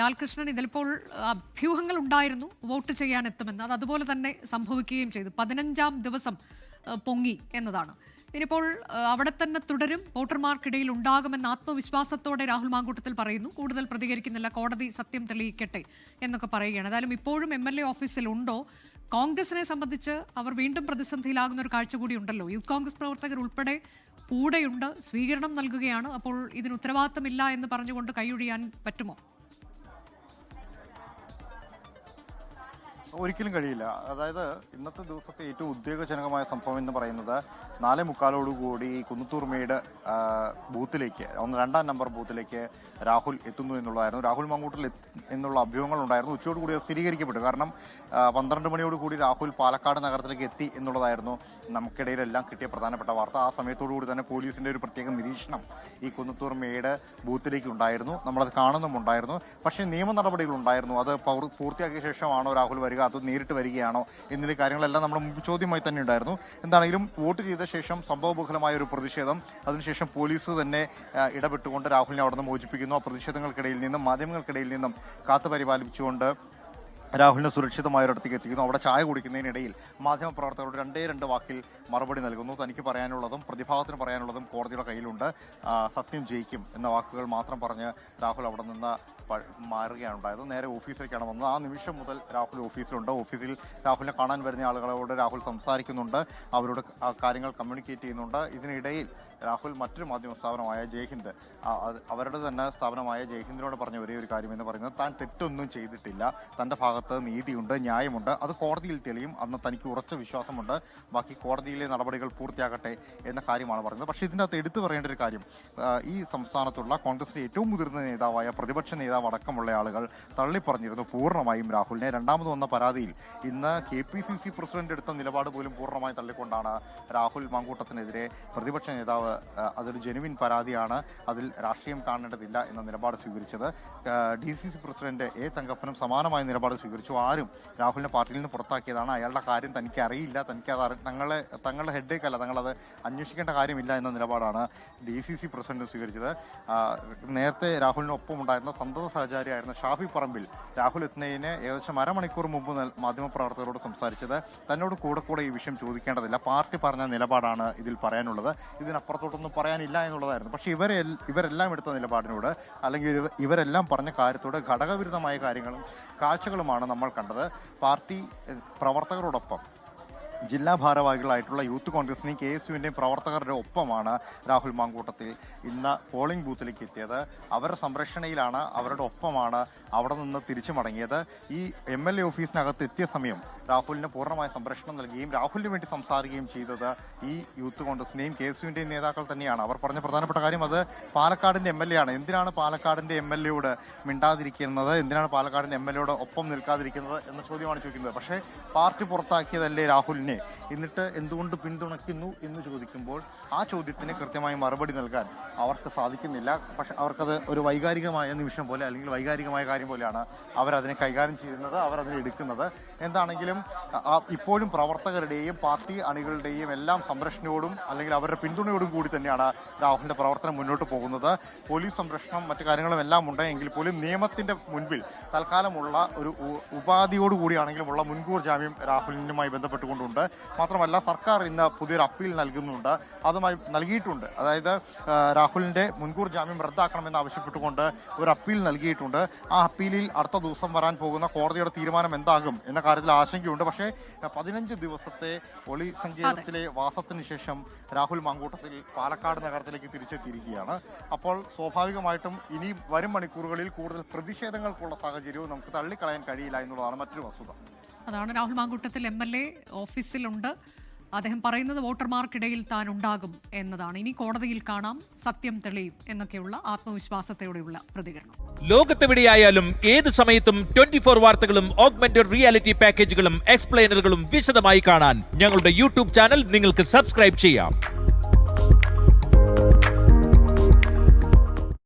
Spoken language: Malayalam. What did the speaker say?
ലാൽകൃഷ്ണൻ, ഇതിലിപ്പോൾ അഭ്യൂഹങ്ങൾ ഉണ്ടായിരുന്നു വോട്ട് ചെയ്യാൻ എത്തുമെന്ന്. അത് അതുപോലെ തന്നെ സംഭവിക്കുകയും ചെയ്തു. 15-ാം ദിവസം പൊങ്ങി എന്നതാണ്. ഇനിയിപ്പോൾ അവിടെ തന്നെ തുടരും, വോട്ടർമാർക്കിടയിൽ ഉണ്ടാകുമെന്ന ആത്മവിശ്വാസത്തോടെ രാഹുൽ മാങ്കൂട്ടത്തിൽ പറയുന്നു. കൂടുതൽ പ്രതികരിക്കുന്നില്ല, കോടതി സത്യം തെളിയിക്കട്ടെ എന്നൊക്കെ പറയുകയാണ്. ഏതായാലും ഇപ്പോഴും MLA ഓഫീസിലുണ്ടോ? കോൺഗ്രസിനെ സംബന്ധിച്ച് അവർ വീണ്ടും പ്രതിസന്ധിയിലാകുന്ന ഒരു കാഴ്ച കൂടി ഉണ്ടല്ലോ. യൂത്ത് കോൺഗ്രസ് പ്രവർത്തകർ ഉൾപ്പെടെ കൂടെയുണ്ട്, സ്വീകരണം നൽകുകയാണ്. അപ്പോൾ ഇതിന് ഉത്തരവാദിത്തമില്ല എന്ന് പറഞ്ഞുകൊണ്ട് കൈയൊഴിയാൻ പറ്റുമോ? ഒരിക്കലും കഴിയില്ല. അതായത് ഇന്നത്തെ ദിവസത്തെ ഏറ്റവും ഉദ്വേഗജനകമായ സംഭവം എന്ന് പറയുന്നത് 4:45 കുന്നത്തൂർമേട് ബൂത്തിലേക്ക്, 2-ാം നമ്പർ ബൂത്തിലേക്ക് രാഹുൽ എത്തുന്നു എന്നുള്ളതായിരുന്നു. രാഹുൽ മാങ്കൂട്ടത്തിൽ എന്നുള്ള അഭ്യൂഹങ്ങൾ ഉണ്ടായിരുന്നു. ഉച്ചയോടുകൂടി അത് സ്ഥിരീകരിക്കപ്പെട്ടു. കാരണം 12 മണിയോടുകൂടി രാഹുൽ പാലക്കാട് നഗരത്തിലേക്ക് എത്തി എന്നുള്ളതായിരുന്നു നമുക്കിടയിലെല്ലാം കിട്ടിയ പ്രധാനപ്പെട്ട വാർത്ത. ആ സമയത്തോടുകൂടി തന്നെ പോലീസിന്റെ ഒരു പ്രത്യേക നിരീക്ഷണം ഈ കുന്നത്തൂർമേട് ബൂത്തിലേക്ക് ഉണ്ടായിരുന്നു. നമ്മളത് കാണുന്നുമുണ്ടായിരുന്നു. പക്ഷേ നിയമ നടപടികൾ ഉണ്ടായിരുന്നു. അത് പൂർത്തിയാക്കിയ ശേഷമാണോ രാഹുൽ വരിക, അത് നേരിട്ട് വരികയാണോ എന്നുള്ള കാര്യങ്ങളെല്ലാം നമ്മുടെ മുമ്പ് ചോദ്യമായി തന്നെ ഉണ്ടായിരുന്നു. എന്താണെങ്കിലും വോട്ട് ചെയ്ത ശേഷം സംഭവബഹുലമായ ഒരു പ്രതിഷേധം, അതിനുശേഷം പോലീസ് തന്നെ ഇടപെട്ടുകൊണ്ട് രാഹുലിനെ അവിടെ നിന്ന് മോചിപ്പിക്കുന്നു. ആ പ്രതിഷേധങ്ങൾക്കിടയിൽ നിന്നും മാധ്യമങ്ങൾക്കിടയിൽ നിന്നും കാത്തുപരിപാലിച്ചുകൊണ്ട് രാഹുലിനെ സുരക്ഷിതമായ ഒരിടത്തേക്ക് എത്തിക്കുന്നു. അവിടെ ചായ കുടിക്കുന്നതിനിടയിൽ മാധ്യമപ്രവർത്തകരോട് 2 വാക്കിൽ മറുപടി നൽകുന്നു. തനിക്ക് പറയാനുള്ളതും പ്രതിഭാഗത്തിന് പറയാനുള്ളതും കോടതിയുടെ കയ്യിലുണ്ട്, സത്യം ജയിക്കും എന്ന വാക്കുകൾ മാത്രം പറഞ്ഞ് രാഹുൽ അവിടെ നിന്ന് മാറുകയാണ് ഉണ്ടായത്. നേരെ ഓഫീസിലേക്കാണ് വന്നത്. ആ നിമിഷം മുതൽ രാഹുൽ ഓഫീസിലുണ്ട്. ഓഫീസിൽ രാഹുലിനെ കാണാൻ വരുന്ന ആളുകളോട് രാഹുൽ സംസാരിക്കുന്നുണ്ട്, അവരോട് കാര്യങ്ങൾ കമ്മ്യൂണിക്കേറ്റ് ചെയ്യുന്നുണ്ട്. ഇതിനിടയിൽ രാഹുൽ മറ്റൊരു മാധ്യമ സ്ഥാപനമായ ജയ്ഹിന്ദ്, അവരുടെ തന്നെ സ്ഥാപനമായ ജയ്ഹിന്ദിനോട് പറഞ്ഞ ഒരേ ഒരു കാര്യം എന്ന് പറയുന്നത് താൻ തെറ്റൊന്നും ചെയ്തിട്ടില്ല, തൻ്റെ ഭാഗത്ത് നീതിയുണ്ട്, ന്യായമുണ്ട്, അത് കോടതിയിൽ തെളിയും, അന്ന് തനിക്ക് ഉറച്ച വിശ്വാസമുണ്ട്, ബാക്കി കോടതിയിലെ നടപടികൾ പൂർത്തിയാകട്ടെ എന്ന കാര്യമാണ് പറയുന്നത്. പക്ഷേ ഇതിനകത്ത് എടുത്തു പറയേണ്ട ഒരു കാര്യം, ഈ സംസ്ഥാനത്തുള്ള കോൺഗ്രസിന്റെ ഏറ്റവും മുതിർന്ന നേതാവായ പ്രതിപക്ഷ നേതാവ് അടക്കമുള്ള ആളുകൾ തള്ളിപ്പറഞ്ഞിരുന്നു പൂർണ്ണമായും രാഹുലിനെ. രണ്ടാമത് വന്ന പരാതിയിൽ ഇന്ന് KPCC പ്രസിഡന്റ് എടുത്ത നിലപാട് പോലും പൂർണ്ണമായി തള്ളിക്കൊണ്ടാണ് രാഹുൽ മാങ്കൂട്ടത്തിനെതിരെ പ്രതിപക്ഷ നേതാവ് അതൊരു ജെനുവിൻ പരാതിയാണ്, അതിൽ രാഷ്ട്രീയം കാണേണ്ടതില്ല എന്ന നിലപാട് സ്വീകരിച്ചത്. DCC പ്രസിഡന്റ് A തങ്കപ്പനും സമാനമായ നിലപാട് സ്വീകരിച്ചു. ആരും രാഹുലിനെ പാർട്ടിയിൽ നിന്ന് പുറത്താക്കിയതാണ്, അയാളുടെ കാര്യം തനിക്ക് അറിയില്ല, തനിക്ക് അത് തങ്ങളുടെ ഹെഡേക്ക് അല്ല, തങ്ങളത് അന്വേഷിക്കേണ്ട കാര്യമില്ല എന്ന നിലപാടാണ് DCC പ്രസിഡന്റ് സ്വീകരിച്ചത്. നേരത്തെ രാഹുലിനൊപ്പം ഉണ്ടായിരുന്ന സന്തത സഹചാരിയായിരുന്ന ഷാഫി പറമ്പിൽ രാഹുൽ എത്തുന്നതിന് ഏകദേശം അരമണിക്കൂർ മുമ്പ് മാധ്യമപ്രവർത്തകരോട് സംസാരിച്ചത് തന്നോട് കൂടെ ഈ വിഷയം ചോദിക്കേണ്ടതില്ല, പാർട്ടി പറഞ്ഞ നിലപാടാണ് ഇതിൽ പറയാനുള്ളത്, ഇതിനപ്പുറത്തോട്ടൊന്നും പറയാനില്ല എന്നുള്ളതായിരുന്നു. പക്ഷേ ഇവരെല്ലാം എടുത്ത നിലപാടിനോട്, അല്ലെങ്കിൽ ഇവരെല്ലാം പറഞ്ഞ കാര്യത്തോട് ഘടകവിരുദ്ധമായ കാര്യങ്ങളും കാഴ്ചകളുമാണ് നമ്മൾ കണ്ടത്. പാർട്ടി പ്രവർത്തകരോടൊപ്പം ജില്ലാ ഭാരവാഹികളായിട്ടുള്ള യൂത്ത് കോൺഗ്രസിന്റെയും KSUവിന്റെയും പ്രവർത്തകരുടെ ഒപ്പമാണ് രാഹുൽ മാങ്കൂട്ടത്തിൽ ഇന്ന് പോളിംഗ് ബൂത്തിലേക്ക് എത്തിയത്. അവരുടെ സംരക്ഷണയിലാണ്, അവരുടെ ഒപ്പമാണ് അവിടെ നിന്ന് തിരിച്ചു മടങ്ങിയത്. ഈ MLA ഓഫീസിനകത്ത് എത്തിയ സമയം രാഹുലിന് പൂർണ്ണമായ സംരക്ഷണം നൽകുകയും രാഹുലിന് വേണ്ടി സംസാരിക്കുകയും ചെയ്തത് ഈ യൂത്ത് കോൺഗ്രസിന്റെയും KSUവിന്റെയും നേതാക്കൾ തന്നെയാണ്. അവർ പറഞ്ഞ പ്രധാനപ്പെട്ട കാര്യം അത് പാലക്കാടിന്റെ MLA ആണ്. എന്തിനാണ് പാലക്കാടിന്റെ MLAയോട് മിണ്ടാതിരിക്കുന്നത്, എന്തിനാണ് പാലക്കാടിന്റെ MLAയോട് ഒപ്പം നിൽക്കാതിരിക്കുന്നത് എന്ന ചോദ്യമാണ് ചോദിക്കുന്നത്. പക്ഷേ പാർട്ടി പുറത്താക്കിയതല്ലേ രാഹുലിനെ, എന്നിട്ട് എന്തുകൊണ്ട് പിന്തുണയ്ക്കുന്നു എന്ന് ചോദിക്കുമ്പോൾ ആ ചോദ്യത്തിന് കൃത്യമായി മറുപടി നൽകാൻ അവർക്ക് സാധിക്കുന്നില്ല. പക്ഷെ അവർക്കത് ഒരു വൈകാരികമായ നിമിഷം പോലെ, അല്ലെങ്കിൽ വൈകാരികമായ കാര്യം പോലെയാണ് അവരതിനെ കൈകാര്യം ചെയ്യുന്നത്, അവരതിനെ എടുക്കുന്നത്. എന്താണെങ്കിലും ഇപ്പോഴും പ്രവർത്തകരുടെയും പാർട്ടി അണികളുടെയും എല്ലാം സംരക്ഷണയോടും അല്ലെങ്കിൽ അവരുടെ പിന്തുണയോടും കൂടി തന്നെയാണ് രാഹുലിന്റെ പ്രവർത്തനം മുന്നോട്ട് പോകുന്നത്. പോലീസ് സംരക്ഷണം മറ്റു കാര്യങ്ങളും എല്ലാം ഉണ്ട് എങ്കിൽ പോലും നിയമത്തിന്റെ മുൻപിൽ തൽക്കാലമുള്ള ഒരു ഉപാധിയോടുകൂടിയാണെങ്കിലും ഉള്ള മുൻകൂർ ജാമ്യം രാഹുലിനുമായി ബന്ധപ്പെട്ടുകൊണ്ടുണ്ട്. മാത്രമല്ല സർക്കാർ ഇന്ന് പുതിയൊരു അപ്പീൽ നൽകുന്നുണ്ട്, അതുമായി നൽകിയിട്ടുണ്ട്. അതായത് രാഹുലിന്റെ മുൻകൂർ ജാമ്യം റദ്ദാക്കണമെന്ന് ആവശ്യപ്പെട്ടുകൊണ്ട് ഒരു അപ്പീൽ നൽകിയിട്ടുണ്ട്. ആ അപ്പീലിൽ അടുത്ത ദിവസം വരാൻ പോകുന്ന കോടതിയുടെ തീരുമാനം എന്താകും എന്ന കാര്യത്തിൽ ആശങ്കയുണ്ട്. പക്ഷേ 15 ദിവസത്തെ ഒളി സങ്കേതത്തിലെ വാസത്തിന് ശേഷം രാഹുൽ മാങ്കൂട്ടത്തിൽ പാലക്കാട് നഗരത്തിലേക്ക് തിരിച്ചെത്തിയിരിക്കുകയാണ്. അപ്പോൾ സ്വാഭാവികമായിട്ടും ഇനി വരും മണിക്കൂറുകളിൽ കൂടുതൽ പ്രതിഷേധങ്ങൾക്കുള്ള സാഹചര്യവും നമുക്ക് തള്ളിക്കളയാൻ കഴിയില്ല എന്നുള്ളതാണ് മറ്റൊരു വസ്തുത. അതാണ് രാഹുൽ മാങ്കൂട്ടത്തിൽ MLA ഓഫീസിലുണ്ട്. അദ്ദേഹം പറയുന്നത് വോട്ടർമാർക്കിടയിൽ താൻ ഉണ്ടാകും എന്നതാണ്. ഇനി കോടതിയിൽ കാണാം, സത്യം തെളിയും എന്നൊക്കെയുള്ള ആത്മവിശ്വാസത്തോടെയുള്ള പ്രതികരണം. ലോകത്തെവിടെയായാലും ഏത് സമയത്തും 24 വാർത്തകളും ഓഗ്മെന്റഡ് റിയാലിറ്റി പാക്കേജുകളും എക്സ്പ്ലെയിനറുകളും വിശദമായി കാണാൻ ഞങ്ങളുടെ YouTube ചാനൽ നിങ്ങൾക്ക് സബ്സ്ക്രൈബ് ചെയ്യാം.